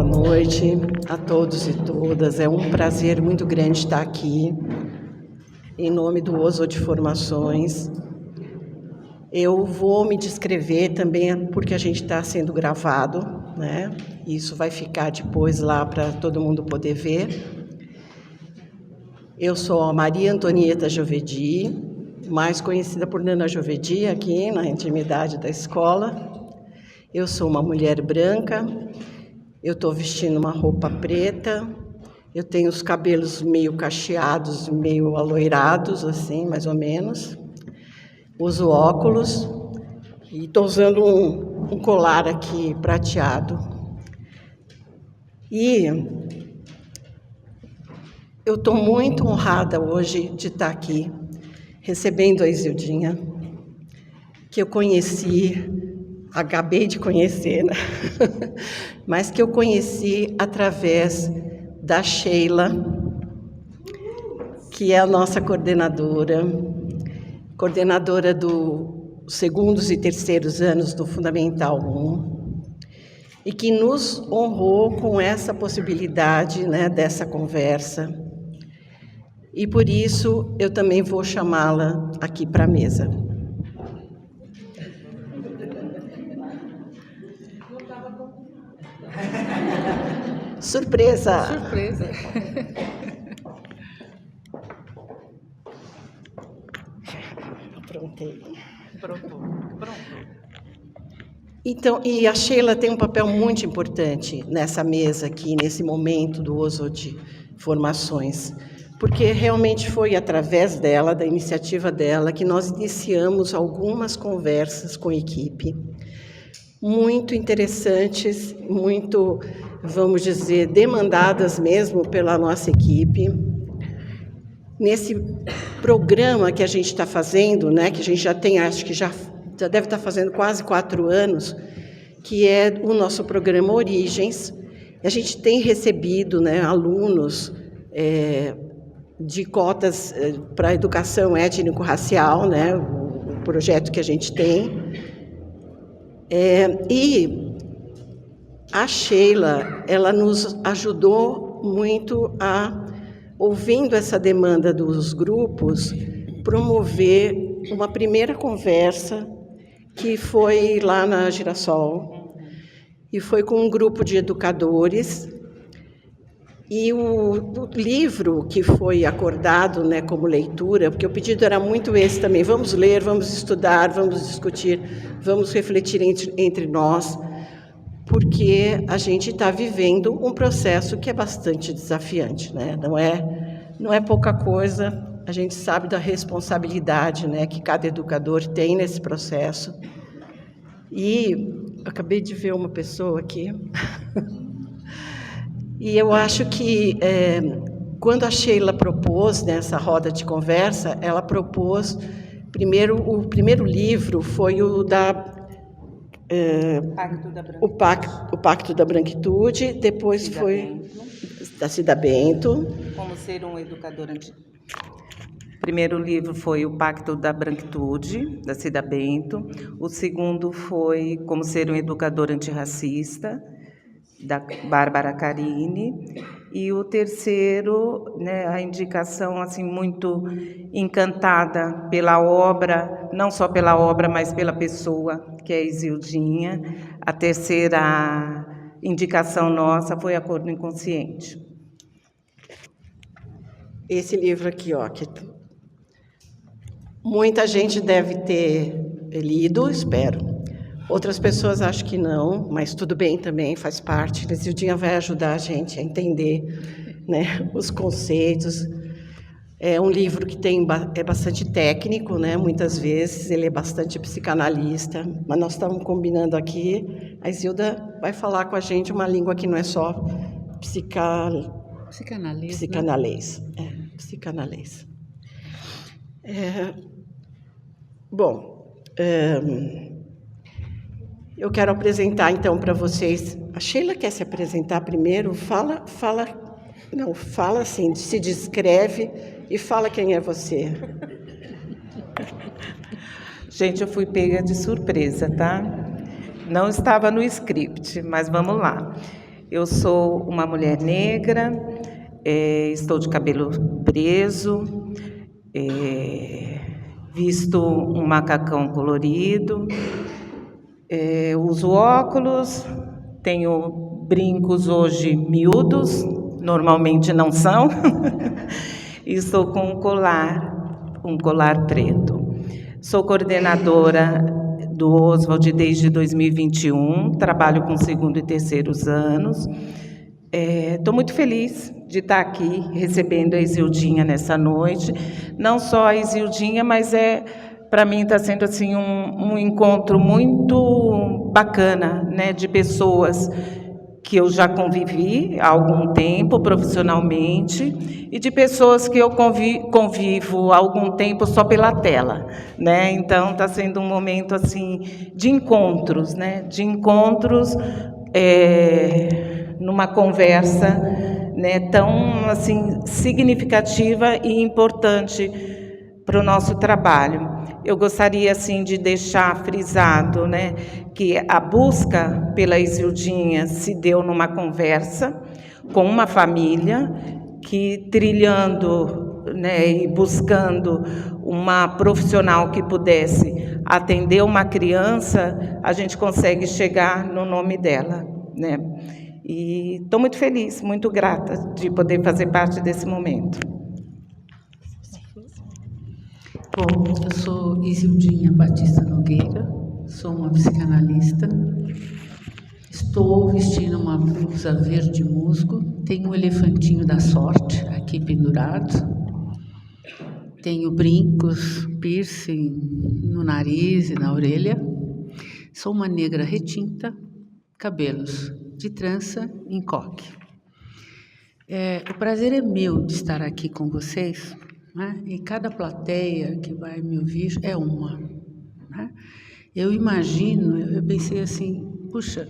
noite a todos e todas. É um prazer muito grande estar aqui, em nome do OSO de Formações. Eu vou me descrever também, porque a gente está sendo gravado, né? Isso vai ficar depois lá para todo mundo poder ver. Eu sou a Maria Antonieta Giovedi, mais conhecida por Nana Giovedi, aqui na intimidade da escola. Eu sou uma mulher branca, eu estou vestindo uma roupa preta, eu tenho os cabelos meio cacheados, meio aloirados, assim, mais ou menos. Uso óculos e estou usando um colar aqui prateado. E eu estou muito honrada hoje de estar aqui, recebendo a Isildinha, que eu conheci, acabei de conhecer, né? Mas que eu conheci através da Sheila, que é a nossa coordenadora dos segundos e terceiros anos do Fundamental 1, e que nos honrou com essa possibilidade, né, dessa conversa. E por isso eu também vou chamá-la aqui para a mesa. Surpresa! Surpresa! Aprontei. Pronto. Então, e a Sheila tem um papel muito importante nessa mesa aqui, nesse momento do OSO de Formações, porque realmente foi através dela, da iniciativa dela, que nós iniciamos algumas conversas com a equipe, muito interessantes, muito, vamos dizer, demandadas mesmo pela nossa equipe. Nesse programa que a gente está fazendo, né, que a gente já tem, acho que já deve estar fazendo quase 4 anos, que é o nosso programa Origens. A gente tem recebido, né, alunos de cotas para a educação étnico-racial, né, o projeto que a gente tem. E a Sheila, ela nos ajudou muito a, ouvindo essa demanda dos grupos, promover uma primeira conversa que foi lá na Girassol, e foi com um grupo de educadores. E o livro que foi acordado, né, como leitura, porque o pedido era muito esse também: vamos ler, vamos estudar, vamos discutir, vamos refletir entre nós, porque a gente está vivendo um processo que é bastante desafiante, né? Não é pouca coisa. A gente sabe da responsabilidade, né, que cada educador tem nesse processo. E acabei de ver uma pessoa aqui. E eu acho que quando a Sheila propôs nessa roda de conversa, ela propôs o primeiro livro foi o da o Pacto da Branquitude, depois Cida foi Bento. Da Cida Bento. Como ser um educador O primeiro livro foi o Pacto da Branquitude, da Cida Bento. O segundo foi Como ser um educador antirracista, da Bárbara Carini. E o terceiro, né, a indicação assim muito encantada pela obra, não só pela obra, mas pela pessoa, que é a Isildinha. A terceira indicação nossa foi Acordo Inconsciente. Esse livro aqui, ó, que muita gente deve ter lido, espero. Outras pessoas acham que não, mas tudo bem também, faz parte. A Isildinha vai ajudar a gente a entender, né, os conceitos. É um livro que é bastante técnico, né, muitas vezes, ele é bastante psicanalista, mas nós estamos combinando aqui, a Isilda vai falar com a gente uma língua que não é só psicanalês. Psicanalês. Bom, eu quero apresentar, então, para vocês. A Sheila quer se apresentar primeiro? Fala assim, se descreve e fala quem é você. Gente, eu fui pega de surpresa, tá? Não estava no script, mas vamos lá. Eu sou uma mulher negra, estou de cabelo preso, visto um macacão colorido, uso óculos, tenho brincos hoje miúdos, normalmente não são, e estou com um colar preto. Sou coordenadora do Oswald desde 2021, trabalho com segundo e terceiros anos. Estou muito feliz de estar aqui recebendo a Isildinha nessa noite. Não só a Isildinha, mas para mim está sendo assim um encontro muito bacana, né, de pessoas que eu já convivi há algum tempo profissionalmente e de pessoas que eu convivo há algum tempo só pela tela, né? Então está sendo um momento assim de encontros, né? De encontros numa conversa, né, tão assim significativa e importante para o nosso trabalho. Eu gostaria assim de deixar frisado, né, que a busca pela Isildinha se deu numa conversa com uma família que, trilhando, né, e buscando uma profissional que pudesse atender uma criança, a gente consegue chegar no nome dela, né? E estou muito feliz, muito grata de poder fazer parte desse momento. Bom, eu sou Isildinha Batista Nogueira, sou uma psicanalista, estou vestindo uma blusa verde musgo, tenho um elefantinho da sorte aqui pendurado, tenho brincos, piercing no nariz e na orelha, sou uma negra retinta, cabelos de trança em coque. O prazer é meu de estar aqui com vocês, né? E cada plateia que vai me ouvir é uma, né? Eu pensei assim, puxa,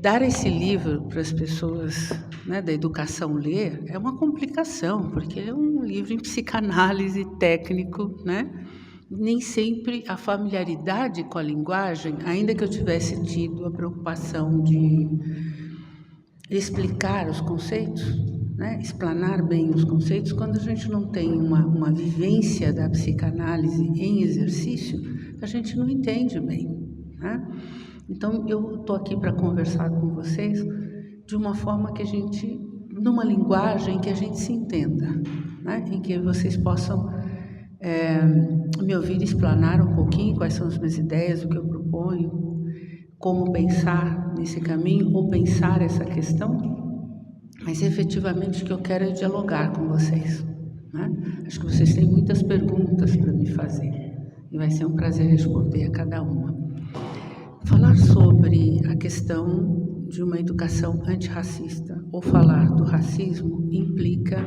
dar esse livro para as pessoas, né, da educação ler é uma complicação, porque é um livro em psicanálise técnico, né? Nem sempre a familiaridade com a linguagem, ainda que eu tivesse tido a preocupação de explicar os conceitos, né, explanar bem os conceitos, quando a gente não tem uma vivência da psicanálise em exercício, a gente não entende bem, né? Então, eu estou aqui para conversar com vocês de uma forma que a gente, numa linguagem que a gente se entenda, né, em que vocês possam me ouvir explanar um pouquinho quais são as minhas ideias, o que eu proponho, como pensar nesse caminho ou pensar essa questão. Mas, efetivamente, o que eu quero é dialogar com vocês, né? Acho que vocês têm muitas perguntas para me fazer e vai ser um prazer responder a cada uma. Falar sobre a questão de uma educação antirracista ou falar do racismo implica,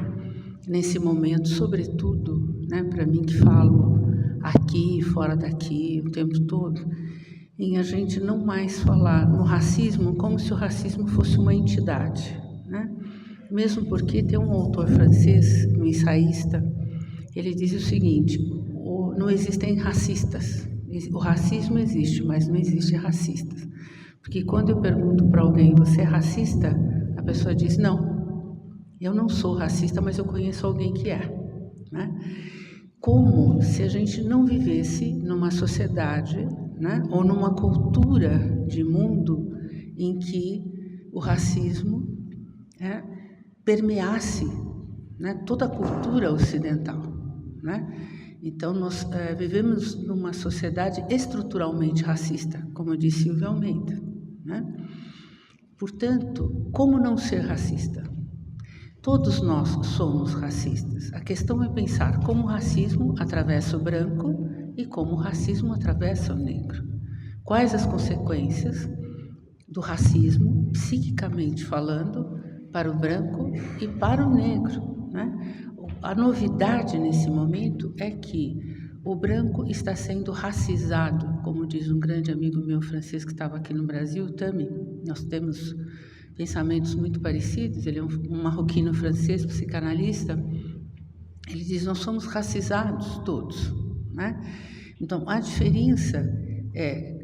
nesse momento, sobretudo, né, para mim que falo aqui, fora daqui, o tempo todo, em a gente não mais falar no racismo como se o racismo fosse uma entidade, né? Mesmo porque tem um autor francês, um ensaísta, ele diz o seguinte: não existem racistas. O racismo existe, mas não existe racistas. Porque quando eu pergunto para alguém, você é racista? A pessoa diz, não, eu não sou racista, mas eu conheço alguém que é, né? Como se a gente não vivesse numa sociedade, né, ou numa cultura de mundo em que o racismo permeasse, né, toda a cultura ocidental, né? Então, nós vivemos numa sociedade estruturalmente racista, como disse Silvia Almeida, né? Portanto, como não ser racista? Todos nós somos racistas. A questão é pensar como o racismo atravessa o branco e como o racismo atravessa o negro. Quais as consequências do racismo, psiquicamente falando, para o branco e para o negro, né? A novidade nesse momento é que o branco está sendo racizado, como diz um grande amigo meu francês que estava aqui no Brasil, Tami. Nós temos pensamentos muito parecidos. Ele é um marroquino francês, psicanalista. Ele diz, nós somos racizados todos, né? Então, a diferença é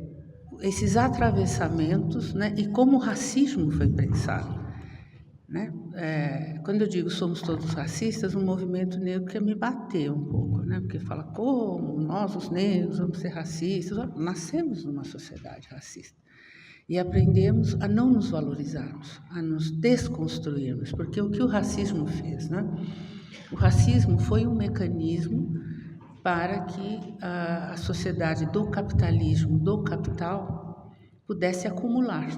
esses atravessamentos, né, e como o racismo foi pensado. Né? Quando eu digo somos todos racistas, um movimento negro quer me bater um pouco, né? Porque fala como nós, os negros, vamos ser racistas. Nascemos numa sociedade racista e aprendemos a não nos valorizarmos, a nos desconstruirmos, porque o que o racismo fez, né? O racismo foi um mecanismo para que a sociedade do capitalismo, do capital, pudesse acumular,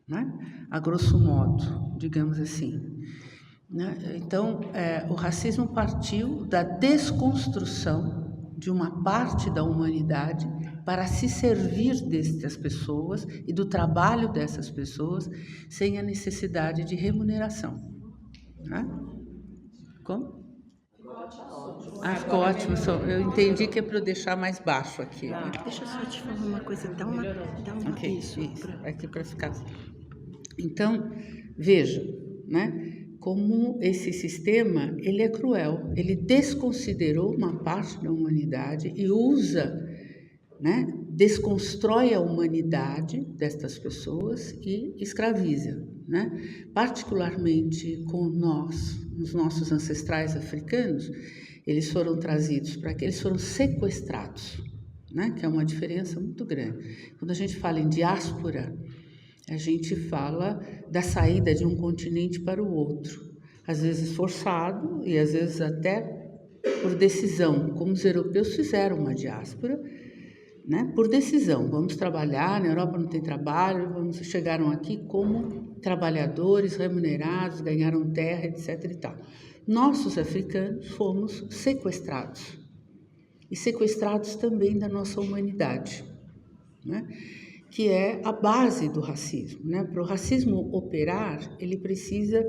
né? A grosso modo, digamos assim. Né? Então, o racismo partiu da desconstrução de uma parte da humanidade para se servir dessas pessoas e do trabalho dessas pessoas sem a necessidade de remuneração. Né? Como? Ficou ótimo. Eu entendi que é para eu deixar mais baixo aqui. Né? Deixa eu só te falar uma coisa, dá uma okay, isso. Aqui para ficar. Então, veja, né, como esse sistema ele é cruel, ele desconsiderou uma parte da humanidade e usa, né, desconstrói a humanidade destas pessoas e escraviza, né? Particularmente com nós, os nossos ancestrais africanos, eles foram trazidos para que eles foram sequestrados, né? Que é uma diferença muito grande. Quando a gente fala em diáspora, a gente fala da saída de um continente para o outro, às vezes forçado e às vezes até por decisão, como os europeus fizeram uma diáspora, né? Por decisão, vamos trabalhar, na Europa não tem trabalho, chegaram aqui como trabalhadores remunerados, ganharam terra, etc. e tal. Nossos africanos fomos sequestrados, e sequestrados também da nossa humanidade, né? Que é a base do racismo, né? Para o racismo operar, ele precisa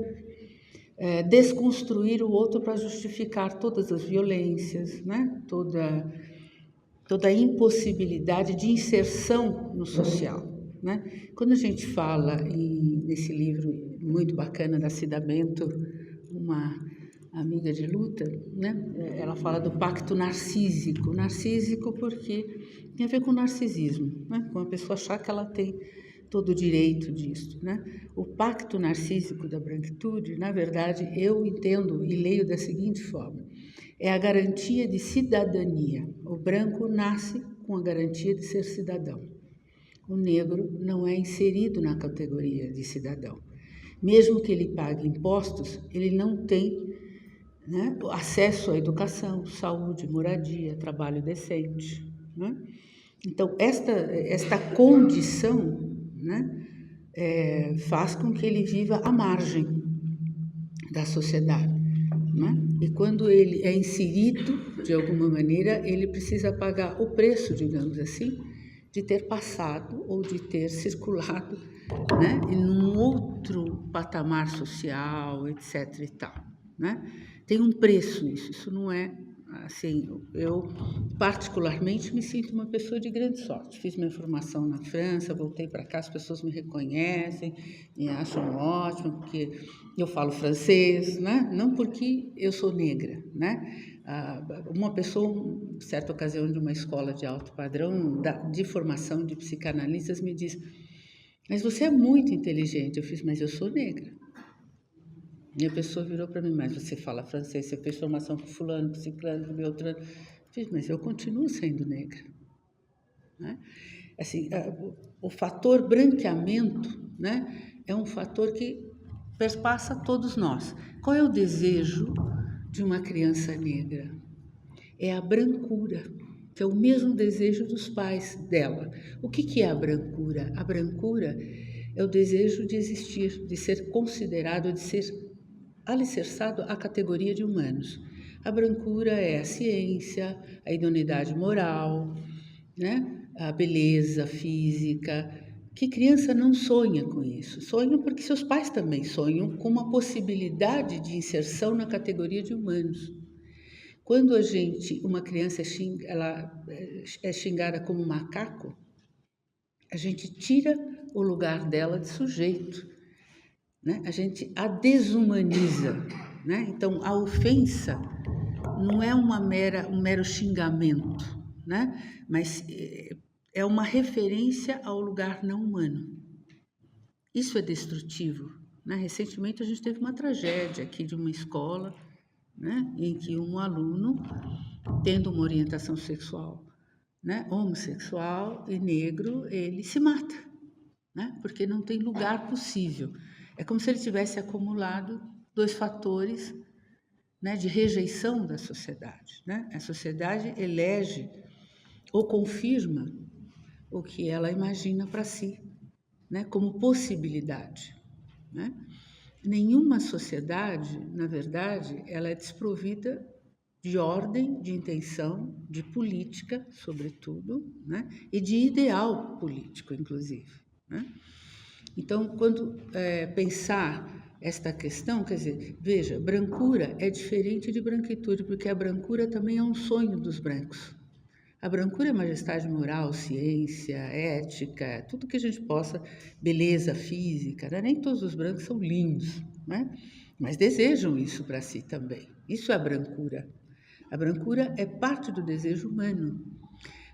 desconstruir o outro para justificar todas as violências, né? Toda a impossibilidade de inserção no social, né? Quando a gente fala nesse livro muito bacana da Cida Bento, uma amiga de luta, né? Ela fala do pacto narcísico porque tem a ver com narcisismo, né? Com a pessoa achar que ela tem todo o direito disso, né? O pacto narcísico da branquitude, na verdade, eu entendo e leio da seguinte forma: é a garantia de cidadania. O branco nasce com a garantia de ser cidadão. O negro não é inserido na categoria de cidadão. Mesmo que ele pague impostos, ele não tem, né, acesso à educação, saúde, moradia, trabalho decente, né? Então, esta condição, né, faz com que ele viva à margem da sociedade, né? E quando ele é inserido, de alguma maneira, ele precisa pagar o preço, digamos assim, de ter passado ou de ter circulado, né, em um outro patamar social, etc. e tal, né? Tem um preço isso não é assim. Eu particularmente me sinto uma pessoa de grande sorte. Fiz minha formação na França, voltei para cá, as pessoas me reconhecem, me acham ótimo, porque eu falo francês, né? Não porque eu sou negra, né? Uma pessoa, em certa ocasião, de uma escola de alto padrão, de formação de psicanalistas, me disse: mas você é muito inteligente. Eu fiz: mas eu sou negra. E a pessoa virou para mim: mas você fala francês, você fez formação com fulano, com ciclano, com beltrano. Eu fiz: mas eu continuo sendo negra. Né? Assim, o fator branqueamento, né, é um fator que perpassa todos nós. Qual é o desejo de uma criança negra? É a brancura, que é o mesmo desejo dos pais dela. O que é a brancura? A brancura é o desejo de existir, de ser considerado, de ser alicerçado à categoria de humanos. A brancura é a ciência, a idoneidade moral, né? A beleza física. Que criança não sonha com isso? Sonha porque seus pais também sonham com uma possibilidade de inserção na categoria de humanos. Quando uma criança ela é xingada como macaco, a gente tira o lugar dela de sujeito, né? A gente a desumaniza, né? Então, a ofensa não é um mero xingamento, né? Mas é uma referência ao lugar não humano. Isso é destrutivo, né? Recentemente a gente teve uma tragédia aqui de uma escola, né, em que um aluno, tendo uma orientação sexual, né, homossexual e negro, ele se mata, né, porque não tem lugar possível. É como se ele tivesse acumulado 2 fatores, né, de rejeição da sociedade, né? A sociedade elege ou confirma o que ela imagina para si, né, como possibilidade, né? Nenhuma sociedade, na verdade, ela é desprovida de ordem, de intenção, de política, sobretudo, né? E de ideal político, inclusive, né? Então, quando pensar esta questão, quer dizer, veja, brancura é diferente de branquitude, porque a brancura também é um sonho dos brancos. A brancura é majestade moral, ciência, ética, tudo que a gente possa, beleza física, né? Nem todos os brancos são lindos, né? Mas desejam isso para si também. Isso é a brancura. A brancura é parte do desejo humano.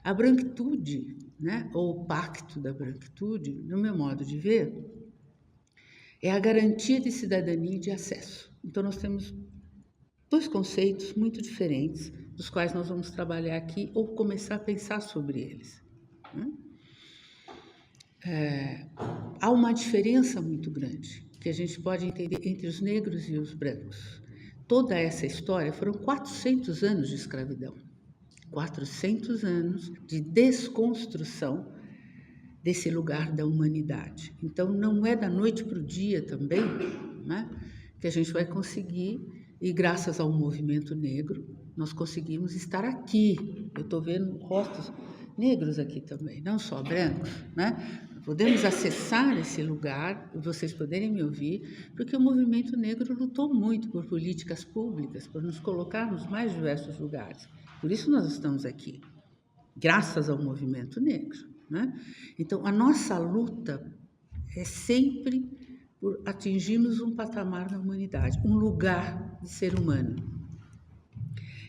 A branquitude, né, ou o pacto da branquitude, no meu modo de ver, é a garantia de cidadania e de acesso. Então, nós temos 2 conceitos muito diferentes, dos quais nós vamos trabalhar aqui ou começar a pensar sobre eles, né? Há uma diferença muito grande que a gente pode entender entre os negros e os brancos. Toda essa história foram 400 anos de escravidão, 400 anos de desconstrução desse lugar da humanidade. Então, não é da noite para o dia também, né, que a gente vai conseguir, e graças ao movimento negro, nós conseguimos estar aqui. Eu estou vendo rostos negros aqui também, não só brancos, né? Podemos acessar esse lugar, vocês poderem me ouvir, porque o movimento negro lutou muito por políticas públicas, por nos colocar nos mais diversos lugares. Por isso nós estamos aqui, graças ao movimento negro, né? Então, a nossa luta é sempre por atingirmos um patamar na humanidade, um lugar de ser humano.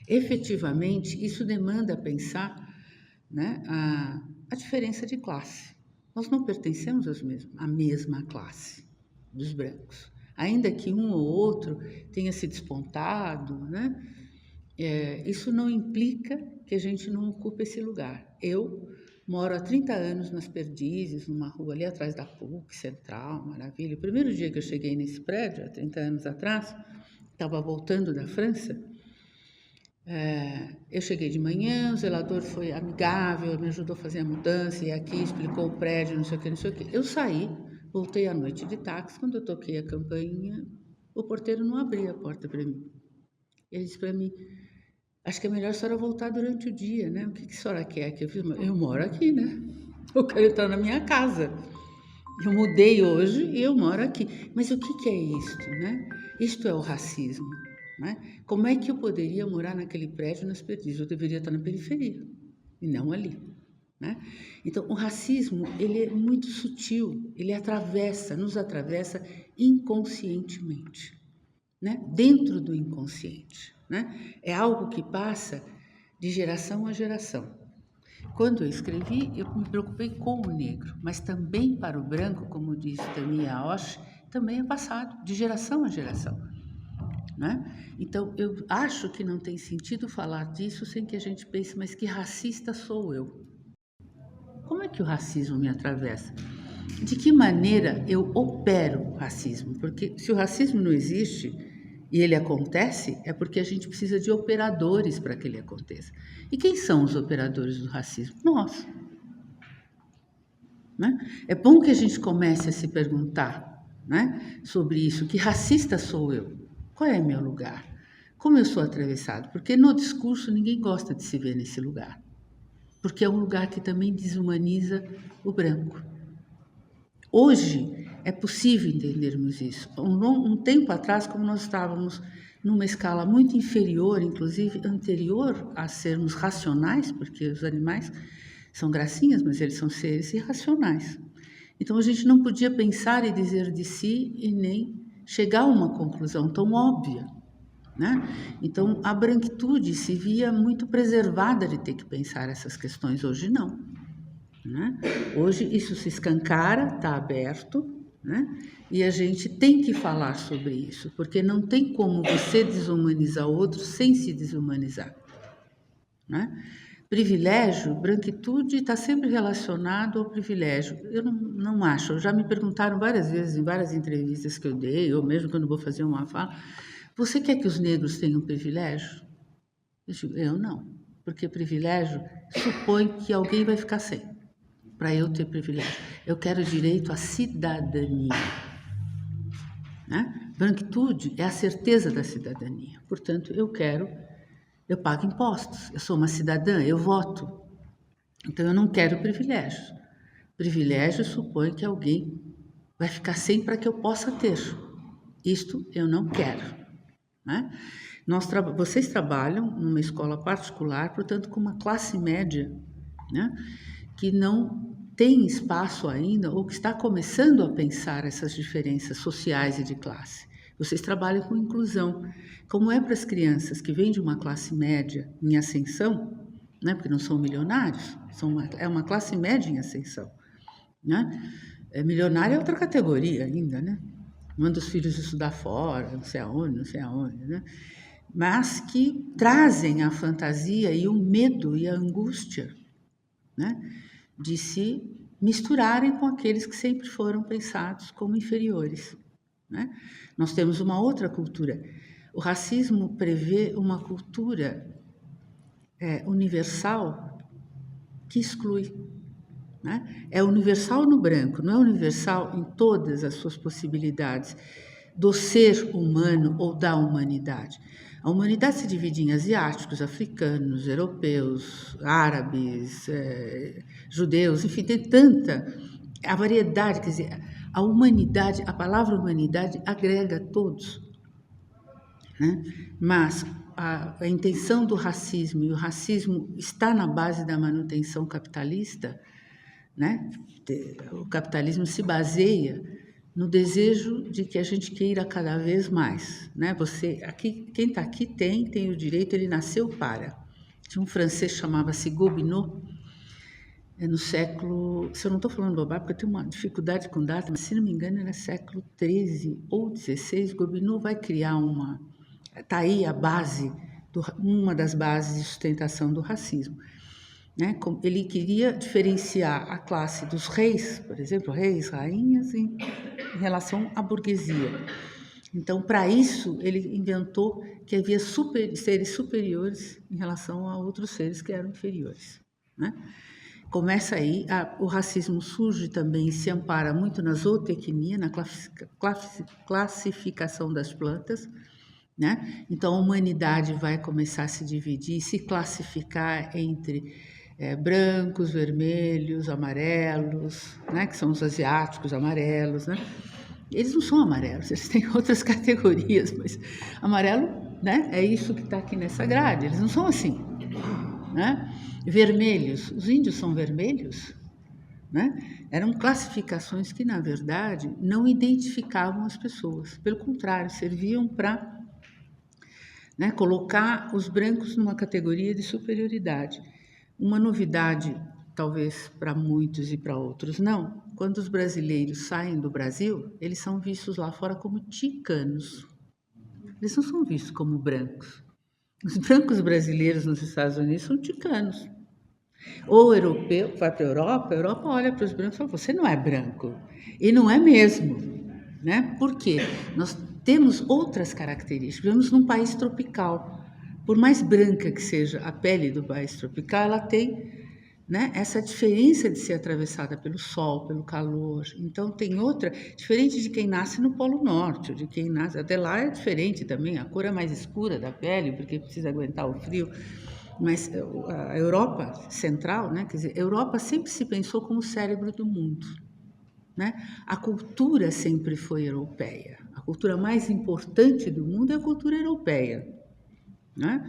Efetivamente, isso demanda pensar, né, a diferença de classe. Nós não pertencemos à mesma classe dos brancos. Ainda que um ou outro tenha se despontado, né, isso não implica que a gente não ocupe esse lugar. Eu moro há 30 anos nas Perdizes, numa rua ali atrás da PUC, Central, maravilha. O primeiro dia que eu cheguei nesse prédio, há 30 anos atrás, estava voltando da França, eu cheguei de manhã, o zelador foi amigável, me ajudou a fazer a mudança, e aqui explicou o prédio, não sei o que, não sei o que. Eu saí, voltei à noite de táxi, quando eu toquei a campainha, o porteiro não abria a porta para mim. Ele disse para mim: acho que é melhor a senhora voltar durante o dia, né? O que a senhora quer que eu fiz? Eu moro aqui, né? Eu quero entrar na minha casa. Eu mudei hoje e eu moro aqui. Mas o que é isto, né? Isto é o racismo, né? Como é que eu poderia morar naquele prédio nas Perdizes? Eu deveria estar na periferia e não ali, né? Então, o racismo, ele é muito sutil, ele nos atravessa inconscientemente, né? Dentro do inconsciente, né? É algo que passa de geração a geração. Quando eu escrevi, eu me preocupei com o negro, mas também para o branco, como diz Tami Aoshi, também é passado de geração a geração, né? Então, eu acho que não tem sentido falar disso sem que a gente pense, mas que racista sou eu? Como é que o racismo me atravessa? De que maneira eu opero o racismo? Porque se o racismo não existe e ele acontece, é porque a gente precisa de operadores para que ele aconteça. E quem são os operadores do racismo? Nós. Né? É bom que a gente comece a se perguntar, né, sobre isso. Que racista sou eu? Qual é meu lugar? Como eu sou atravessado? Porque no discurso ninguém gosta de se ver nesse lugar. Porque é um lugar que também desumaniza o branco. Hoje é possível entendermos isso. Um tempo atrás, como nós estávamos numa escala muito inferior, inclusive anterior a sermos racionais, porque os animais são gracinhas, mas eles são seres irracionais. Então a gente não podia pensar e dizer de si e nem chegar a uma conclusão tão óbvia, né? Então a branquitude se via muito preservada de ter que pensar essas questões. Hoje não. né? Hoje isso se escancara, está aberto, né? E a gente tem que falar sobre isso, porque não tem como você desumanizar outro sem se desumanizar, né? Privilégio, branquitude está sempre relacionado ao privilégio. Eu não acho, já me perguntaram várias vezes em várias entrevistas que eu dei, ou mesmo quando vou fazer uma fala, você quer que os negros tenham privilégio? Eu digo, eu não, porque privilégio supõe que alguém vai ficar sem, para eu ter privilégio. Eu quero direito à cidadania, né? Branquitude é a certeza da cidadania, portanto, eu pago impostos, eu sou uma cidadã, eu voto, então eu não quero privilégios. Privilégio supõe que alguém vai ficar sem para que eu possa ter. Isto eu não quero, né? Vocês trabalham numa escola particular, portanto, com uma classe média, né, que não tem espaço ainda ou que está começando a pensar essas diferenças sociais e de classe. Vocês trabalham com inclusão. Como é para as crianças que vêm de uma classe média em ascensão, né, porque não são milionários, é uma classe média em ascensão, né? Milionário é outra categoria ainda, né? Manda os filhos estudar fora, não sei aonde, né? Mas que trazem a fantasia e o medo e a angústia, né, de se misturarem com aqueles que sempre foram pensados como inferiores, né? Nós temos uma outra cultura. O racismo prevê uma cultura universal que exclui, né? É universal no branco, não é universal em todas as suas possibilidades do ser humano ou da humanidade. A humanidade se divide em asiáticos, africanos, europeus, árabes, judeus, enfim, tem tanta a variedade, quer dizer, a humanidade, a palavra humanidade agrega todos, né? Mas a intenção do racismo, e o racismo está na base da manutenção capitalista, né? O capitalismo se baseia no desejo de que a gente queira cada vez mais, né? Quem está aqui tem o direito, ele nasceu para. Tinha um francês que chamava-se Gobineau, no século, se eu não estou falando bobagem, porque eu tenho uma dificuldade com data, mas se não me engano era século XIII ou XVI, Gobineau vai criar está aí a base, uma das bases de sustentação do racismo, né? Ele queria diferenciar a classe dos reis, por exemplo, reis, rainhas, em relação à burguesia. Então, para isso, ele inventou que havia seres superiores em relação a outros seres que eram inferiores, né? Começa aí, o racismo surge também e se ampara muito na zootecnia, na classificação das plantas, né? Então, a humanidade vai começar a se dividir, se classificar entre brancos, vermelhos, amarelos, né? Que são os asiáticos amarelos, né? Eles não são amarelos, eles têm outras categorias, mas amarelo, né? É isso que está aqui nessa grade, eles não são assim, né? Vermelhos, os índios são vermelhos, né? Eram classificações que, na verdade, não identificavam as pessoas, pelo contrário, serviam para, né, colocar os brancos numa categoria de superioridade. Uma novidade, talvez para muitos e para outros não, quando os brasileiros saem do Brasil, eles são vistos lá fora como ticanos, eles não são vistos como brancos. Os brancos brasileiros nos Estados Unidos são ticanos. Ou europeu, vai para a Europa olha para os brancos e fala, você não é branco. E não é mesmo, né? Por quê? Nós temos outras características. Vivemos num país tropical. Por mais branca que seja a pele do país tropical, ela tem, né, essa diferença de ser atravessada pelo sol, pelo calor. Então, tem outra, diferente de quem nasce no Polo Norte, de quem nasce, até lá é diferente também, a cor é mais escura da pele, porque precisa aguentar o frio. Mas a Europa Central, né, quer dizer, a Europa sempre se pensou como o cérebro do mundo, né? A cultura sempre foi europeia. A cultura mais importante do mundo é a cultura europeia, né?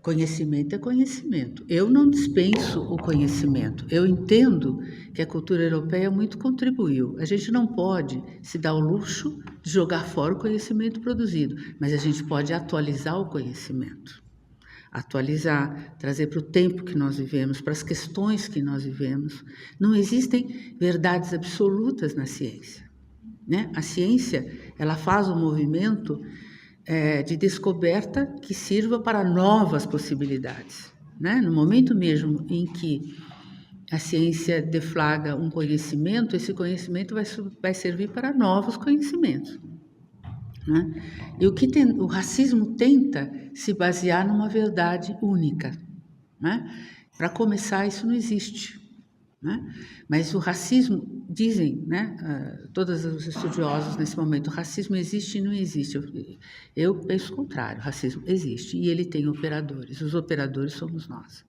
Conhecimento é conhecimento. Eu não dispenso o conhecimento. Eu entendo que a cultura europeia muito contribuiu. A gente não pode se dar o luxo de jogar fora o conhecimento produzido, mas a gente pode atualizar o conhecimento. atualizar, trazer para o tempo que nós vivemos, para as questões que nós vivemos. Não existem verdades absolutas na ciência, né? A ciência, ela faz um movimento de descoberta que sirva para novas possibilidades, né? No momento mesmo em que a ciência deflagra um conhecimento, esse conhecimento vai servir para novos conhecimentos, né? E o racismo tenta se basear numa verdade única, né? Para começar, isso não existe, né? Mas o racismo, dizem, né, todos os estudiosos nesse momento, o racismo existe e não existe. Eu penso o contrário, o racismo existe e ele tem operadores, os operadores somos nós.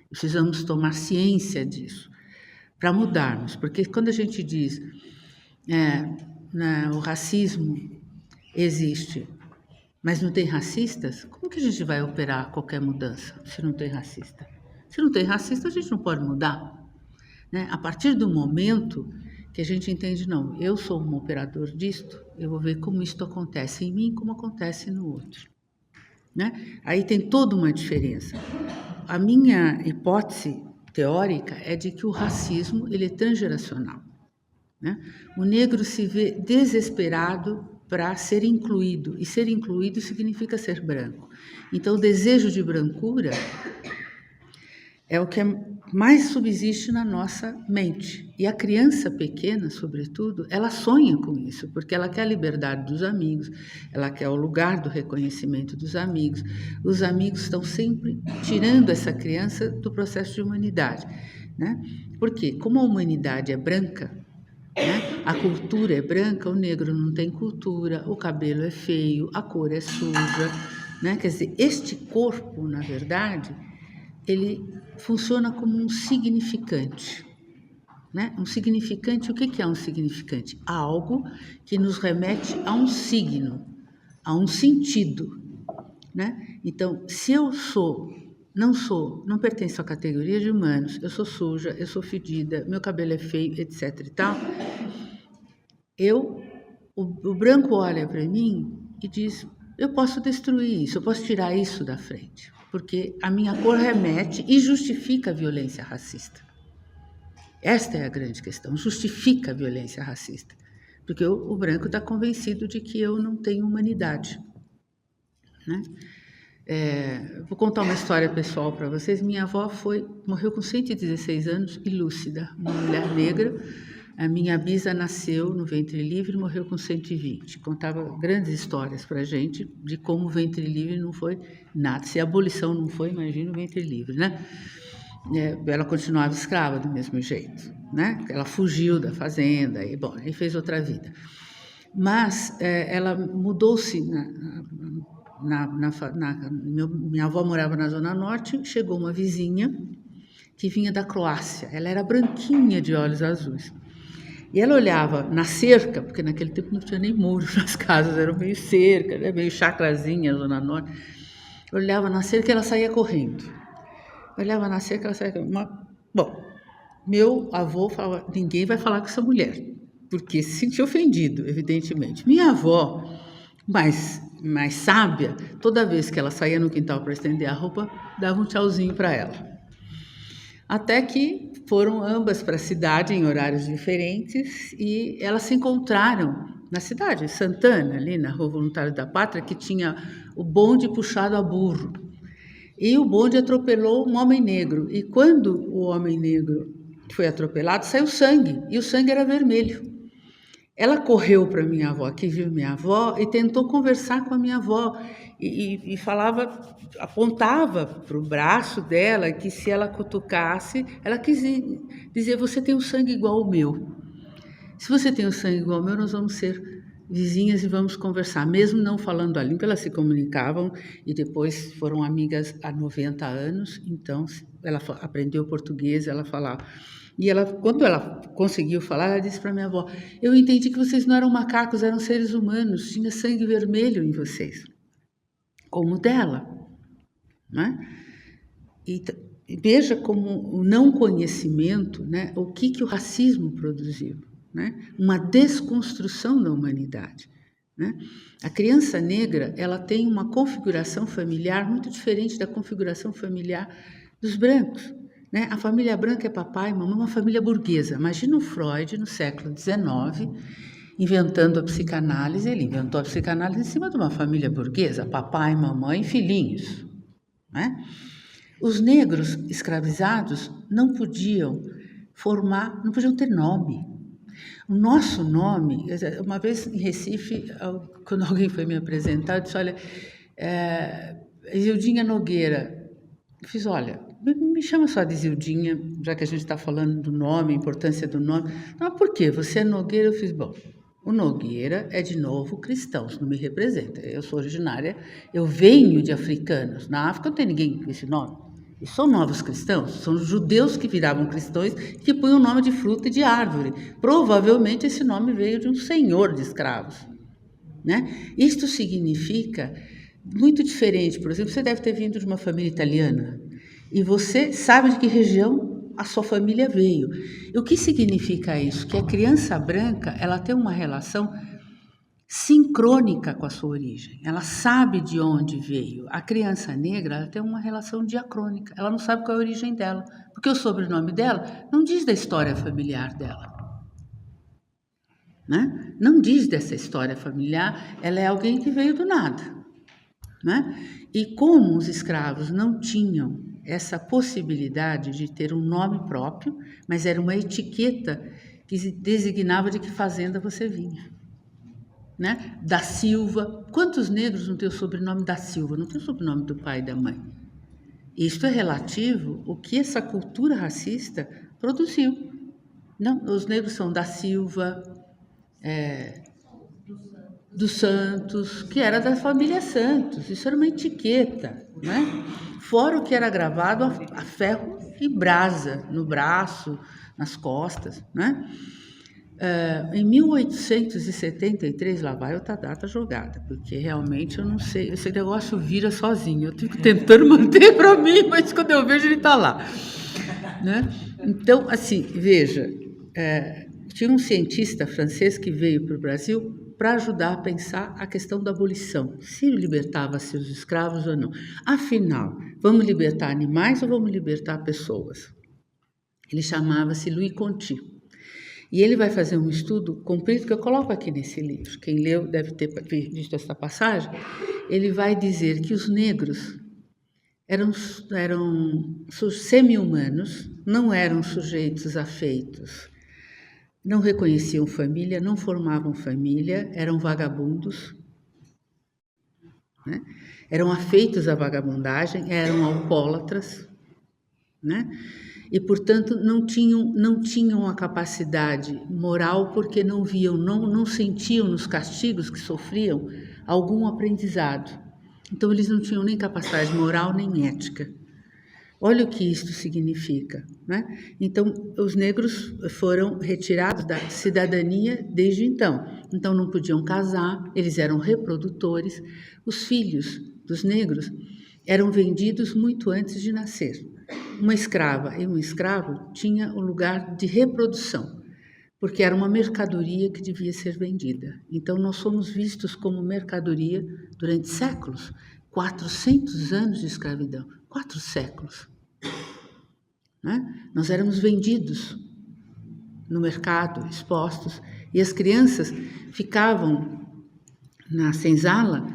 Precisamos tomar ciência disso para mudarmos, porque quando a gente diz o racismo existe, mas não tem racistas, como que a gente vai operar qualquer mudança se não tem racista? Se não tem racista, a gente não pode mudar, né? A partir do momento que a gente entende, não, eu sou um operador disto, eu vou ver como isto acontece em mim, como acontece no outro, né? Aí tem toda uma diferença. A minha hipótese teórica é de que o racismo ele é transgeracional, né? O negro se vê desesperado para ser incluído, e ser incluído significa ser branco. Então, o desejo de brancura é o que mais subsiste na nossa mente. E a criança pequena, sobretudo, ela sonha com isso, porque ela quer a liberdade dos amigos, ela quer o lugar do reconhecimento dos amigos. Os amigos estão sempre tirando essa criança do processo de humanidade, né? Porque, como a humanidade é branca, né? A cultura é branca, o negro não tem cultura, o cabelo é feio, a cor é suja, né? Quer dizer, este corpo, na verdade, ele funciona como um significante, né? Um significante, o que é um significante? Algo que nos remete a um signo, a um sentido, né? Então, se eu não pertenço à categoria de humanos, eu sou suja, eu sou fedida, meu cabelo é feio, etc e tal, o branco olha para mim e diz, eu posso destruir isso, eu posso tirar isso da frente, porque a minha cor remete e justifica a violência racista. Esta é a grande questão, justifica a violência racista, porque o branco está convencido de que eu não tenho humanidade, né? Vou contar uma história pessoal para vocês. Minha avó morreu com 116 anos e lúcida, uma mulher negra. A minha bisa nasceu no ventre livre e morreu com 120. Contava grandes histórias para a gente de como o ventre livre não foi nada. Se a abolição não foi, imagina o ventre livre, né? Ela continuava escrava do mesmo jeito, né? Ela fugiu da fazenda e fez outra vida. Mas ela mudou-se minha avó morava na Zona Norte, chegou uma vizinha que vinha da Croácia. Ela era branquinha, de olhos azuis. E ela olhava na cerca, porque naquele tempo não tinha nem muros nas casas, eram meio cerca, né? Meio chacrazinha, Zona Norte. Olhava na cerca e ela saía correndo. Olhava na cerca, ela saía correndo. Bom, meu avô falava, ninguém vai falar com essa mulher, porque se sentia ofendido, evidentemente. Minha avó, mais sábia, toda vez que ela saía no quintal para estender a roupa, dava um tchauzinho para ela. Até que foram ambas para a cidade em horários diferentes e elas se encontraram na cidade, Santana, ali na Rua Voluntário da Pátria, que tinha o bonde puxado a burro. E o bonde atropelou um homem negro. E quando o homem negro foi atropelado, saiu sangue, e o sangue era vermelho. Ela correu para minha avó, que viu minha avó, e tentou conversar com a minha avó. E falava, apontava para o braço dela, que se ela cutucasse, ela quis dizer, você tem o sangue igual ao meu. Se você tem o sangue igual ao meu, nós vamos ser vizinhas e vamos conversar. Mesmo não falando a língua, elas se comunicavam e depois foram amigas há 90 anos. Então, ela aprendeu português, ela falava. E quando ela conseguiu falar, ela disse para minha avó, eu entendi que vocês não eram macacos, eram seres humanos, tinha sangue vermelho em vocês, como o dela, né? E veja como o não conhecimento, né, o que o racismo produziu, né? Uma desconstrução da humanidade, né? A criança negra, ela tem uma configuração familiar muito diferente da configuração familiar dos brancos, né? A família branca é papai e mamãe, uma família burguesa. Imagina o Freud, no século XIX, inventando a psicanálise. Ele inventou a psicanálise em cima de uma família burguesa, papai, mamãe e filhinhos, né? Os negros escravizados não podiam ter nome. O nosso nome, uma vez em Recife, quando alguém foi me apresentar, eu disse, olha, Isildinha Nogueira. Eu fiz, olha, me chama só de Isildinha, já que a gente está falando do nome, a importância do nome. Não, por quê? Você é Nogueira? Eu fiz, bom, o Nogueira é, de novo, cristãos, não me representa. Eu sou originária, eu venho de africanos. Na África não tem ninguém com esse nome. E são novos cristãos, são os judeus que viravam cristãos, que punham o nome de fruta e de árvore. Provavelmente esse nome veio de um senhor de escravos, né? Isto significa muito diferente. Por exemplo, você deve ter vindo de uma família italiana e você sabe de que região a sua família veio. E o que significa isso? Que a criança branca, ela tem uma relação sincrônica com a sua origem, ela sabe de onde veio. A criança negra, ela tem uma relação diacrônica, ela não sabe qual é a origem dela, porque o sobrenome dela não diz da história familiar dela, né? Não diz dessa história familiar, ela é alguém que veio do nada, né? E como os escravos não tinham essa possibilidade de ter um nome próprio, mas era uma etiqueta que designava de que fazenda você vinha, né? Da Silva. Quantos negros não tem o sobrenome da Silva? Não tem o sobrenome do pai e da mãe. Isto é relativo ao que essa cultura racista produziu. Não, os negros são da Silva, dos Santos, que era da família Santos. Isso era uma etiqueta, né? Fora o que era gravado a ferro e brasa, no braço, nas costas, né? Em 1873, lá vai outra data jogada, porque realmente eu não sei, esse negócio vira sozinho, eu fico tentando manter para mim, mas quando eu vejo ele está lá, né? Então, assim, veja, tinha um cientista francês que veio para o Brasil para ajudar a pensar a questão da abolição, se libertava seus escravos ou não. Afinal, vamos libertar animais ou vamos libertar pessoas? Ele chamava-se Louis Conti. E ele vai fazer um estudo comprido que eu coloco aqui nesse livro. Quem leu deve ter visto essa passagem. Ele vai dizer que os negros eram semi-humanos, não eram sujeitos afeitos, não reconheciam família, não formavam família, eram vagabundos, né? Eram afeitos à vagabundagem, eram alcoólatras, né? E, portanto, não tinham a capacidade moral porque não viam, não sentiam nos castigos que sofriam algum aprendizado. Então, eles não tinham nem capacidade moral nem ética. Olha o que isto significa, né? Então, os negros foram retirados da cidadania desde então. Então, não podiam casar, eles eram reprodutores. Os filhos dos negros eram vendidos muito antes de nascer. Uma escrava e um escravo tinha o lugar de reprodução, porque era uma mercadoria que devia ser vendida. Então, nós fomos vistos como mercadoria durante séculos, 400 anos de escravidão, 4 séculos. Né? Nós éramos vendidos no mercado, expostos, e as crianças ficavam na senzala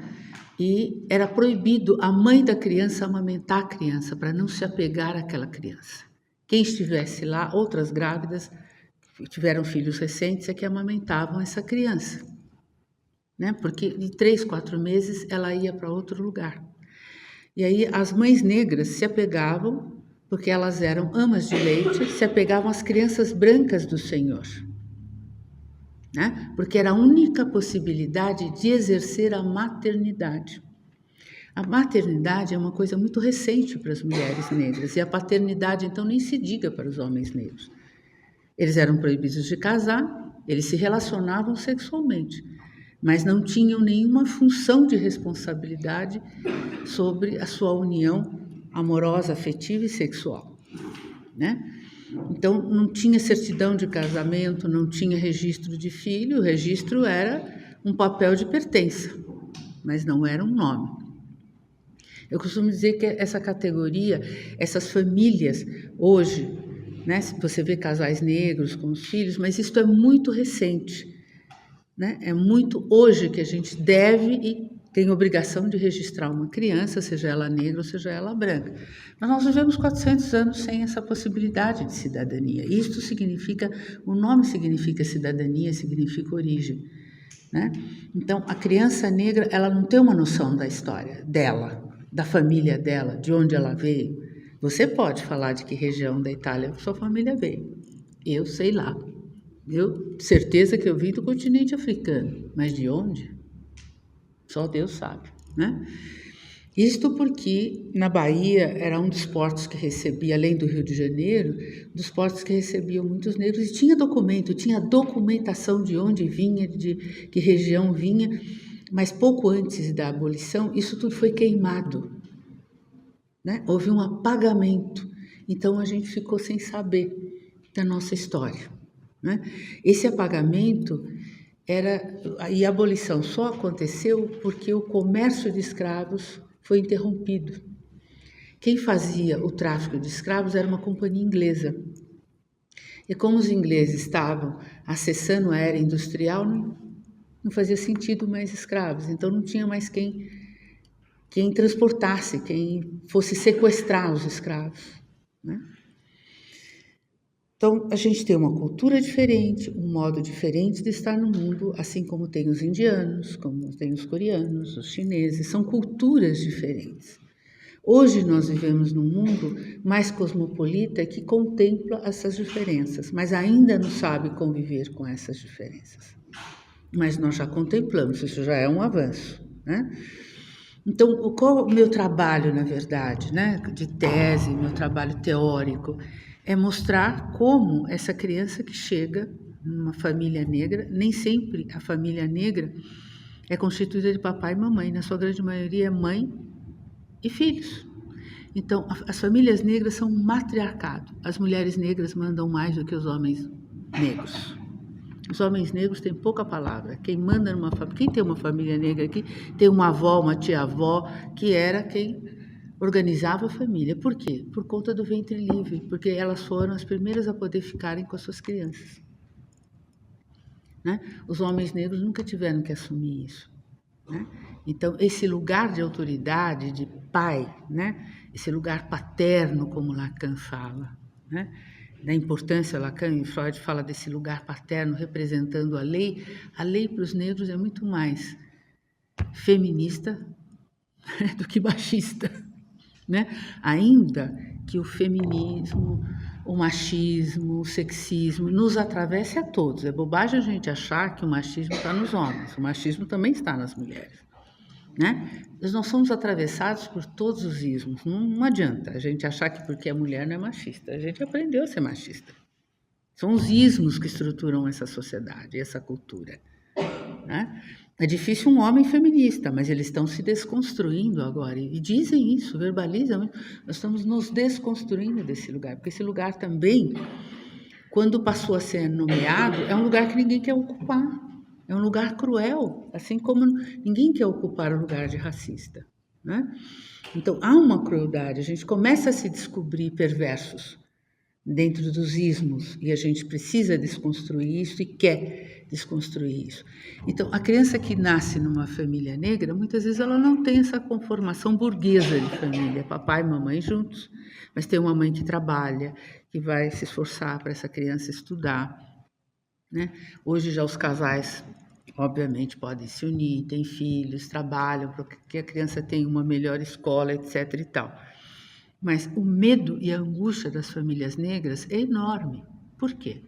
e era proibido a mãe da criança amamentar a criança, para não se apegar àquela criança. Quem estivesse lá, outras grávidas, que tiveram filhos recentes, é que amamentavam essa criança, né? Porque de 3, 4 meses ela ia para outro lugar. E aí as mães negras se apegavam, porque elas eram amas de leite, se apegavam às crianças brancas do Senhor, né? Porque era a única possibilidade de exercer a maternidade. A maternidade é uma coisa muito recente para as mulheres negras, e a paternidade, então, nem se diga para os homens negros. Eles eram proibidos de casar, eles se relacionavam sexualmente, mas não tinham nenhuma função de responsabilidade sobre a sua união amorosa, afetiva e sexual, né? Então, não tinha certidão de casamento, não tinha registro de filho, o registro era um papel de pertença, mas não era um nome. Eu costumo dizer que essa categoria, essas famílias, hoje, né, você vê casais negros com os filhos, mas isso é muito recente, né? É muito hoje que a gente deve e tem obrigação de registrar uma criança, seja ela negra ou seja ela branca. Mas nós vivemos 400 anos sem essa possibilidade de cidadania. Isto significa, o nome significa cidadania, significa origem, né? Então, a criança negra, ela não tem uma noção da história dela, da família dela, de onde ela veio. Você pode falar de que região da Itália sua família veio. Eu sei lá. Eu certeza que eu vim do continente africano, mas de onde? Só Deus sabe, né? Isto porque na Bahia era um dos portos que recebia, além do Rio de Janeiro, dos portos que recebiam muitos negros e tinha documento, tinha documentação de onde vinha, de que região vinha, mas pouco antes da abolição isso tudo foi queimado, né? Houve um apagamento, então a gente ficou sem saber da nossa história, né? Esse apagamento e a abolição só aconteceu porque o comércio de escravos foi interrompido. Quem fazia o tráfico de escravos era uma companhia inglesa. E como os ingleses estavam acessando a era industrial, não fazia sentido mais escravos. Então não tinha mais quem transportasse, quem fosse sequestrar os escravos, né? Então, a gente tem uma cultura diferente, um modo diferente de estar no mundo, assim como tem os indianos, como tem os coreanos, os chineses, são culturas diferentes. Hoje nós vivemos num mundo mais cosmopolita que contempla essas diferenças, mas ainda não sabe conviver com essas diferenças. Mas nós já contemplamos, isso já é um avanço, né? Então, qual o meu trabalho, na verdade, né, de tese, meu trabalho teórico, é mostrar como essa criança que chega numa família negra, nem sempre a família negra é constituída de papai e mamãe, na sua grande maioria é mãe e filhos. Então, as famílias negras são um matriarcado. As mulheres negras mandam mais do que os homens negros. Os homens negros têm pouca palavra. Quem manda numa família, quem tem uma família negra aqui, tem uma avó, uma tia-avó, que era quem organizava a família. Por quê? Por conta do ventre livre, porque elas foram as primeiras a poder ficarem com as suas crianças, né? Os homens negros nunca tiveram que assumir isso, né? Então, esse lugar de autoridade, de pai, né? Esse lugar paterno, como Lacan fala, né? Da importância, Lacan e Freud fala desse lugar paterno representando a lei para os negros é muito mais feminista do que machista, né? Ainda que o feminismo, o machismo, o sexismo nos atravesse a todos. É bobagem a gente achar que o machismo está nos homens, o machismo também está nas mulheres, né? Nós somos atravessados por todos os ismos. Não adianta a gente achar que porque é mulher não é machista. A gente aprendeu a ser machista. São os ismos que estruturam essa sociedade, essa cultura, né? É difícil um homem feminista, mas eles estão se desconstruindo agora. E dizem isso, verbalizam. Nós estamos nos desconstruindo desse lugar, porque esse lugar também, quando passou a ser nomeado, é um lugar que ninguém quer ocupar. É um lugar cruel, assim como ninguém quer ocupar o lugar de racista, né? Então, há uma crueldade. A gente começa a se descobrir perversos dentro dos ismos, e a gente precisa desconstruir isso e quer desconstruir isso. Então, a criança que nasce numa família negra, muitas vezes ela não tem essa conformação burguesa de família, papai e mamãe juntos, mas tem uma mãe que trabalha, que vai se esforçar para essa criança estudar, né? Hoje já os casais, obviamente, podem se unir, têm filhos, trabalham para que a criança tenha uma melhor escola, etc. e tal. Mas o medo e a angústia das famílias negras é enorme. Por quê?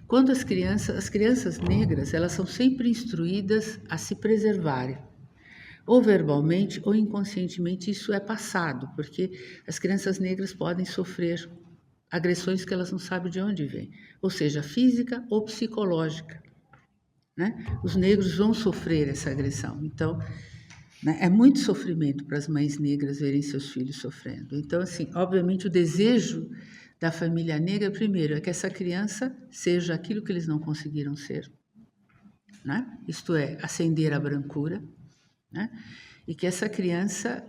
Quando as crianças negras, elas são sempre instruídas a se preservarem. Ou verbalmente ou inconscientemente isso é passado, porque as crianças negras podem sofrer agressões que elas não sabem de onde vêm, ou seja, física ou psicológica, né? Os negros vão sofrer essa agressão. Então, né, é muito sofrimento para as mães negras verem seus filhos sofrendo. Então, assim, obviamente o desejo da família negra, primeiro, é que essa criança seja aquilo que eles não conseguiram ser. né? Isto é, ascender a brancura, né? E que essa criança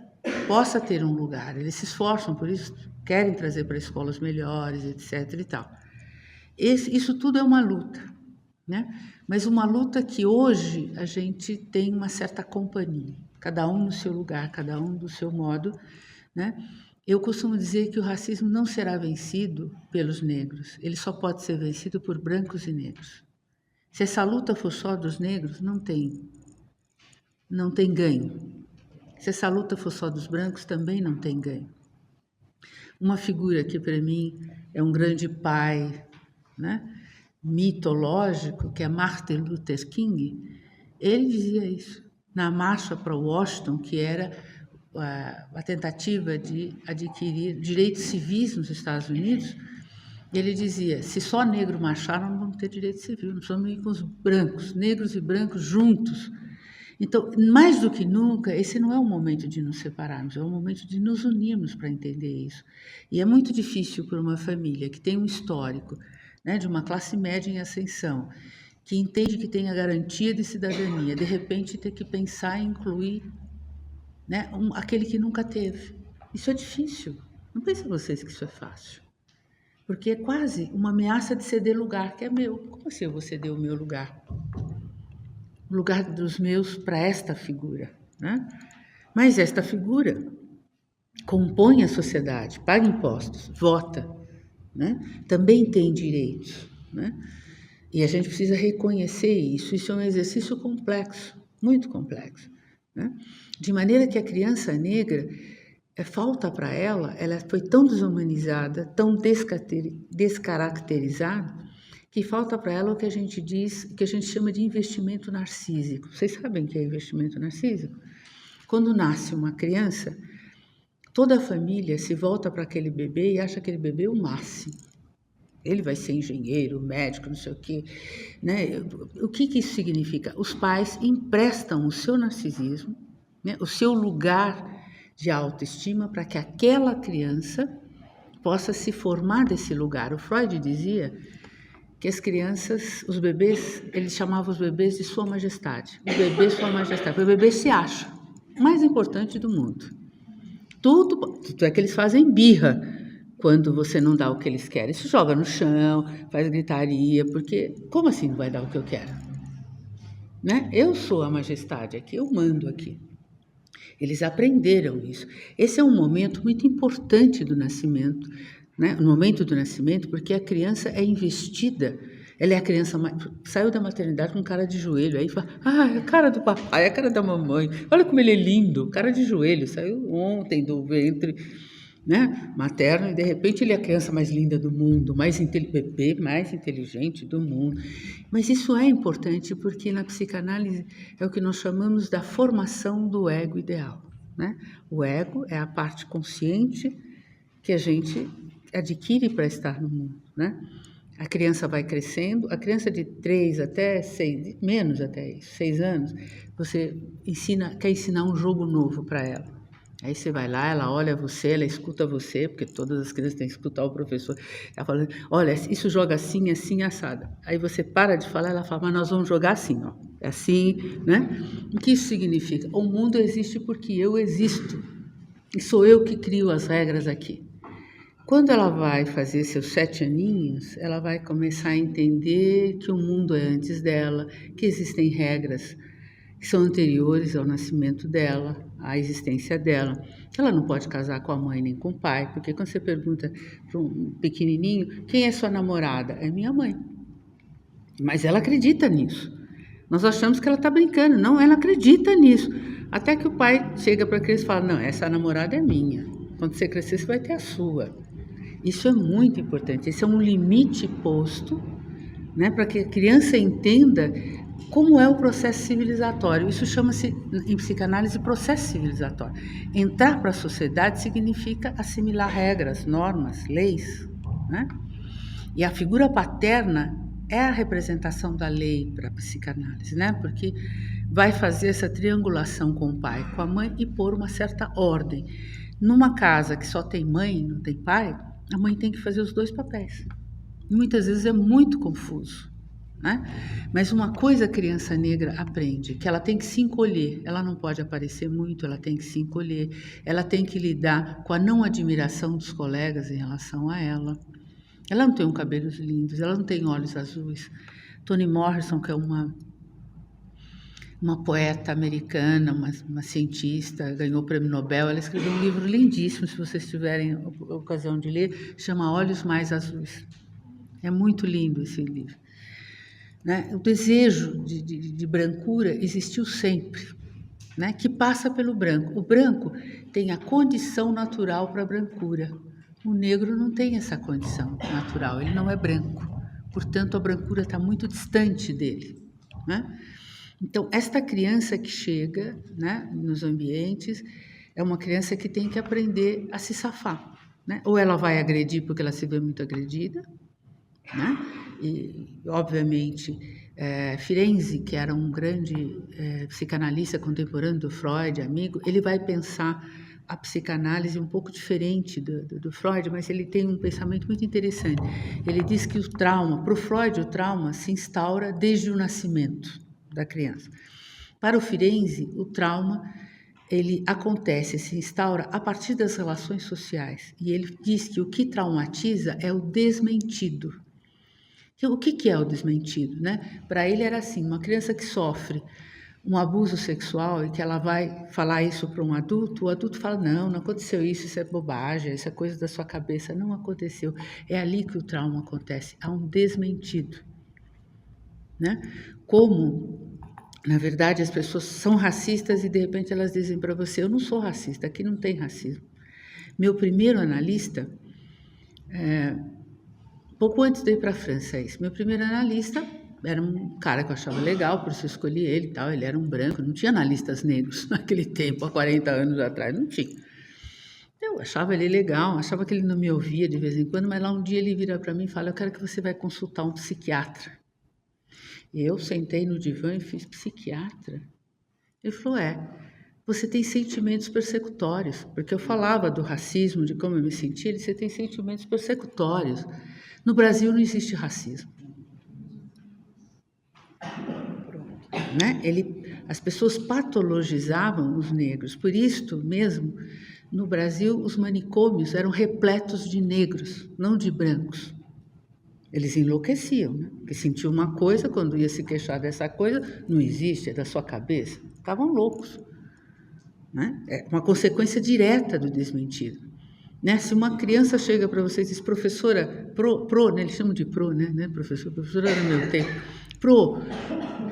possa ter um lugar. Eles se esforçam por isso, querem trazer para escolas melhores, etc. e tal. Isso tudo é uma luta, né? Mas uma luta que hoje a gente tem uma certa companhia, cada um no seu lugar, cada um do seu modo, né? Eu costumo dizer que o racismo não será vencido pelos negros, ele só pode ser vencido por brancos e negros. Se essa luta for só dos negros, não tem ganho. Se essa luta for só dos brancos, também não tem ganho. Uma figura que para mim é um grande pai, né, mitológico, que é Martin Luther King, ele dizia isso na marcha para Washington, que era a tentativa de adquirir direitos civis nos Estados Unidos. Ele dizia, se só negro marchar, não vamos ter direito civil, nós vamos ir com os brancos, negros e brancos juntos. Então, mais do que nunca, esse não é o momento de nos separarmos, é o momento de nos unirmos para entender isso. E é muito difícil para uma família que tem um histórico, né, de uma classe média em ascensão, que entende que tem a garantia de cidadania, de repente ter que pensar em incluir, né, aquele que nunca teve. Isso é difícil. Não pensem vocês que isso é fácil. Porque é quase uma ameaça de ceder lugar, que é meu. Como assim eu vou ceder o meu lugar? O lugar dos meus para esta figura, né? Mas esta figura compõe a sociedade, paga impostos, vota, né? Também tem direitos, né? E a gente precisa reconhecer isso. Isso é um exercício complexo, muito complexo, né? De maneira que a criança negra, falta para ela foi tão desumanizada, tão descaracterizada, que falta para ela o que a gente diz, que a gente chama de investimento narcísico. Vocês sabem o que é investimento narcísico? Quando nasce uma criança, toda a família se volta para aquele bebê e acha aquele bebê o máximo. Ele vai ser engenheiro, médico, não sei o quê, né? O que isso significa? Os pais emprestam o seu narcisismo, né, o seu lugar de autoestima para que aquela criança possa se formar desse lugar. O Freud dizia que as crianças, os bebês, ele chamava os bebês de Sua Majestade. O bebê, Sua Majestade. O bebê se acha o mais importante do mundo. Tudo é que eles fazem birra quando você não dá o que eles querem. Se joga no chão, faz gritaria, porque como assim não vai dar o que eu quero? Né? Eu sou a majestade aqui, eu mando aqui. Eles aprenderam isso. Esse é um momento muito importante do nascimento, né? No momento do nascimento, porque a criança é investida. Ela é a criança, saiu da maternidade com cara de joelho, aí fala, é a cara do papai, é a cara da mamãe, olha como ele é lindo, cara de joelho, saiu ontem do ventre, né, materno, e de repente ele é a criança mais linda do mundo, bebê mais inteligente do mundo. Mas isso é importante porque na psicanálise é o que nós chamamos da formação do ego ideal, né? O ego é a parte consciente que a gente adquire para estar no mundo, né? A criança vai crescendo, a criança de 3 até 6, menos até isso, 6 anos, você quer ensinar um jogo novo para ela. Aí você vai lá, ela olha você, ela escuta você, porque todas as crianças têm que escutar o professor. Ela fala, olha, isso joga assim, assim, assada. Aí você para de falar, ela fala, mas nós vamos jogar assim, ó. É assim, né? O que isso significa? O mundo existe porque eu existo. E sou eu que crio as regras aqui. Quando ela vai fazer seus 7 aninhos, ela vai começar a entender que o mundo é antes dela, que existem regras que são anteriores ao nascimento dela, à existência dela. Ela não pode casar com a mãe nem com o pai, porque quando você pergunta para um pequenininho, quem é sua namorada? É minha mãe. Mas ela acredita nisso. Nós achamos que ela está brincando. Não, ela acredita nisso. Até que o pai chega para a criança e fala, não, essa namorada é minha. Quando você crescer, você vai ter a sua. Isso é muito importante. Esse é um limite posto, né, para que a criança entenda como é o processo civilizatório. Isso chama-se, em psicanálise, processo civilizatório. Entrar para a sociedade significa assimilar regras, normas, leis, né? E a figura paterna é a representação da lei para a psicanálise, né? Porque vai fazer essa triangulação com o pai, com a mãe e pôr uma certa ordem. Numa casa que só tem mãe, não tem pai, a mãe tem que fazer os 2 papéis. Muitas vezes é muito confuso, né? Mas uma coisa a criança negra aprende, que ela tem que se encolher, ela não pode aparecer muito, ela tem que se encolher, ela tem que lidar com a não admiração dos colegas em relação a ela. Ela não tem cabelos lindos, ela não tem olhos azuis. Toni Morrison, que é uma poeta americana, uma cientista, ganhou o prêmio Nobel, ela escreveu um livro lindíssimo, se vocês tiverem a ocasião de ler, chama Olhos Mais Azuis. É muito lindo esse livro. Né? O desejo de brancura existiu sempre, né? Que passa pelo branco. O branco tem a condição natural para a brancura. O negro não tem essa condição natural, ele não é branco. Portanto, a brancura está muito distante dele, né? Então, esta criança que chega, né, nos ambientes é uma criança que tem que aprender a se safar, né? Ou ela vai agredir porque ela se vê muito agredida, né? E, obviamente, Firenze, que era um grande psicanalista contemporâneo do Freud, amigo, ele vai pensar a psicanálise um pouco diferente do Freud, mas ele tem um pensamento muito interessante. Ele diz que o trauma, para o Freud, o trauma se instaura desde o nascimento da criança. Para o Firenze, o trauma ele acontece, se instaura a partir das relações sociais. E ele diz que o que traumatiza é o desmentido. O que é o desmentido, né? Para ele era assim, uma criança que sofre um abuso sexual e que ela vai falar isso para um adulto, o adulto fala, não aconteceu isso é bobagem, isso é coisa da sua cabeça, não aconteceu. É ali que o trauma acontece, há um desmentido, né? Como, na verdade, as pessoas são racistas e de repente elas dizem para você, eu não sou racista, aqui não tem racismo. Meu primeiro analista, pouco antes de ir para a França, meu primeiro analista era um cara que eu achava legal, por isso eu escolhi ele e tal, ele era um branco, não tinha analistas negros naquele tempo, há 40 anos atrás, não tinha. Eu achava ele legal, achava que ele não me ouvia de vez em quando, mas lá um dia ele vira para mim e fala, eu quero que você vai consultar um psiquiatra. E eu sentei no divã e fiz, psiquiatra? Ele falou, você tem sentimentos persecutórios, porque eu falava do racismo, de como eu me sentia, ele disse, você tem sentimentos persecutórios. No Brasil não existe racismo. Né? As pessoas patologizavam os negros, por isso mesmo, no Brasil, os manicômios eram repletos de negros, não de brancos. Eles enlouqueciam, né? Porque sentiam uma coisa, quando ia se queixar dessa coisa, não existe, é da sua cabeça. Ficavam loucos. Né? É uma consequência direta do desmentido. Né? Se uma criança chega para você e diz, professora, né? Eles chamam de né? Professora era meu tempo.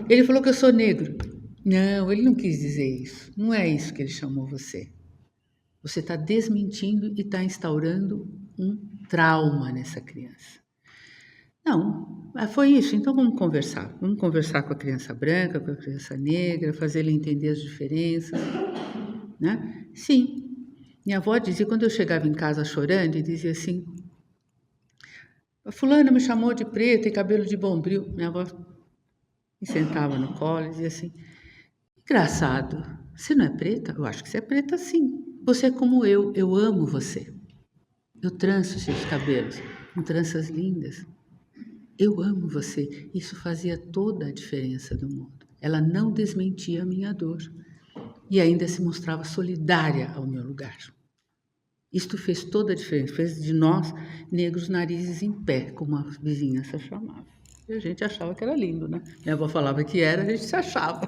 Ele falou que eu sou negro. Não, ele não quis dizer isso. Não é isso que ele chamou você. Você está desmentindo e está instaurando um trauma nessa criança. Não, foi isso. Então vamos conversar. Vamos conversar com a criança branca, com a criança negra, fazer ele entender as diferenças. Né? Sim. Minha avó dizia, quando eu chegava em casa chorando, e dizia assim, fulana me chamou de preta e cabelo de bombril. Minha avó me sentava no colo e dizia assim, engraçado, você não é preta? Eu acho que você é preta sim. Você é como eu amo você. Eu tranço seus cabelos, com tranças lindas. Eu amo você. Isso fazia toda a diferença do mundo. Ela não desmentia a minha dor. E ainda se mostrava solidária ao meu lugar. Isto fez toda a diferença, fez de nós negros narizes em pé, como a vizinha se chamava. E a gente achava que era lindo, né? Minha avó falava que era, a gente se achava.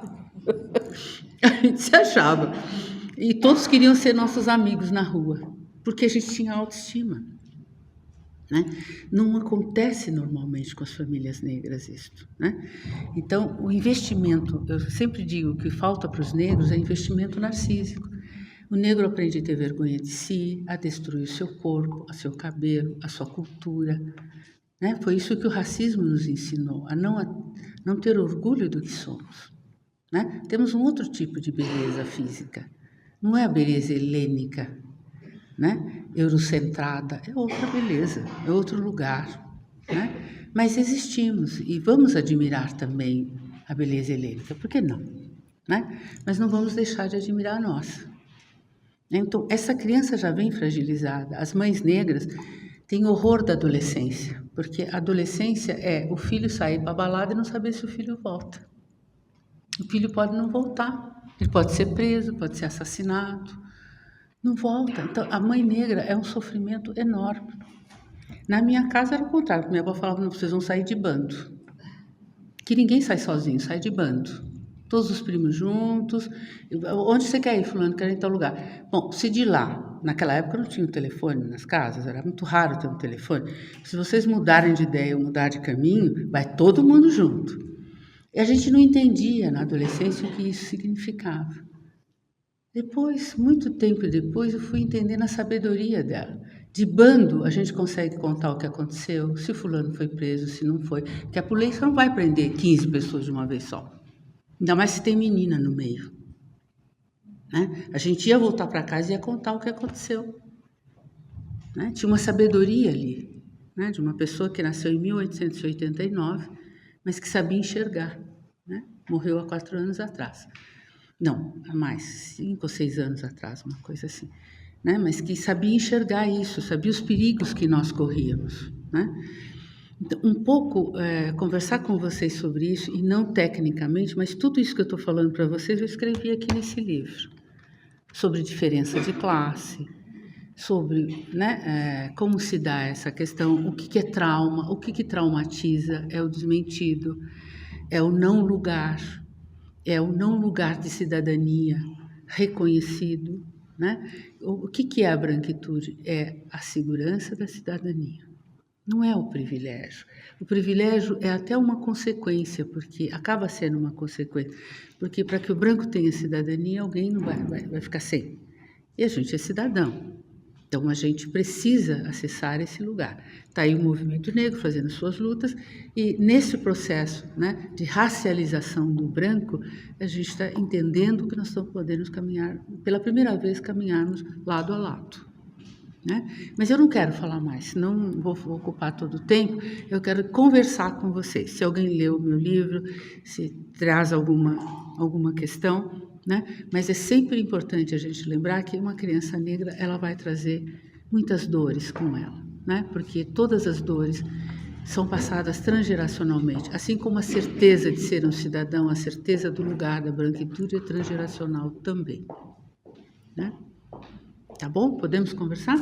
A gente se achava. E todos queriam ser nossos amigos na rua, porque a gente tinha autoestima. Né? Não acontece normalmente com as famílias negras isto, né? Então, o investimento, eu sempre digo que falta para os negros é investimento narcísico. O negro aprende a ter vergonha de si, a destruir o seu corpo, o seu cabelo, a sua cultura. Né? Foi isso que o racismo nos ensinou, a não ter orgulho do que somos. Né? Temos um outro tipo de beleza física, não é a beleza helênica, né? Eurocentrada, é outra beleza, é outro lugar, né? Mas existimos e vamos admirar também a beleza helênica, por que não? Né? Mas não vamos deixar de admirar a nossa. Então, essa criança já vem fragilizada, as mães negras têm horror da adolescência, Porque a adolescência é o filho sair para a balada e não saber se o filho volta. O filho pode não voltar, ele pode ser preso, pode ser assassinado, não volta. Então, a mãe negra é um sofrimento enorme. Na minha casa era o contrário, minha avó falava, não, vocês vão sair de bando. Que ninguém sai sozinho, sai de bando. Todos os primos juntos. Onde você quer ir, fulano? Quero ir em tal lugar. Bom, se de lá, naquela época não tinha um telefone nas casas, era muito raro ter um telefone. Se vocês mudarem de ideia ou mudar de caminho, vai todo mundo junto. E a gente não entendia na adolescência o que isso significava. Depois, muito tempo depois, eu fui entendendo a sabedoria dela. De bando, a gente consegue contar o que aconteceu, se o fulano foi preso, se não foi. Porque a polícia não vai prender 15 pessoas de uma vez só. Ainda mais se tem menina no meio. Né? A gente ia voltar para casa e ia contar o que aconteceu. Né? Tinha uma sabedoria ali, né? De uma pessoa que nasceu em 1889, mas que sabia enxergar. Né? Morreu há 4 anos atrás. Não, há mais, 5 ou 6 anos atrás, uma coisa assim. Né? Mas que sabia enxergar isso, sabia os perigos que nós corríamos. Né? Então, um pouco conversar com vocês sobre isso, e não tecnicamente, mas tudo isso que eu estou falando para vocês, eu escrevi aqui nesse livro. Sobre diferença de classe, sobre, né, como se dá essa questão, o que é trauma, o que traumatiza, é o desmentido, é o não lugar de cidadania reconhecido. Né? O que é a branquitude? É a segurança da cidadania. Não é o privilégio. O privilégio é até uma consequência, porque acaba sendo uma consequência. Porque para que o branco tenha cidadania, alguém não vai ficar sem. E a gente é cidadão. Então, a gente precisa acessar esse lugar. Está aí o movimento negro fazendo suas lutas, e nesse processo, né, de racialização do branco, a gente está entendendo que nós estamos podendo caminhar, pela primeira vez, caminharmos lado a lado. Né? Mas eu não quero falar mais, senão vou ocupar todo o tempo. Eu quero conversar com vocês. Se alguém leu o meu livro, se traz alguma questão, né? Mas é sempre importante a gente lembrar que uma criança negra, ela vai trazer muitas dores com ela, né? Porque todas as dores são passadas transgeracionalmente, assim como a certeza de ser um cidadão, a certeza do lugar da branquitude é transgeracional também. Né? Tá bom? Podemos conversar?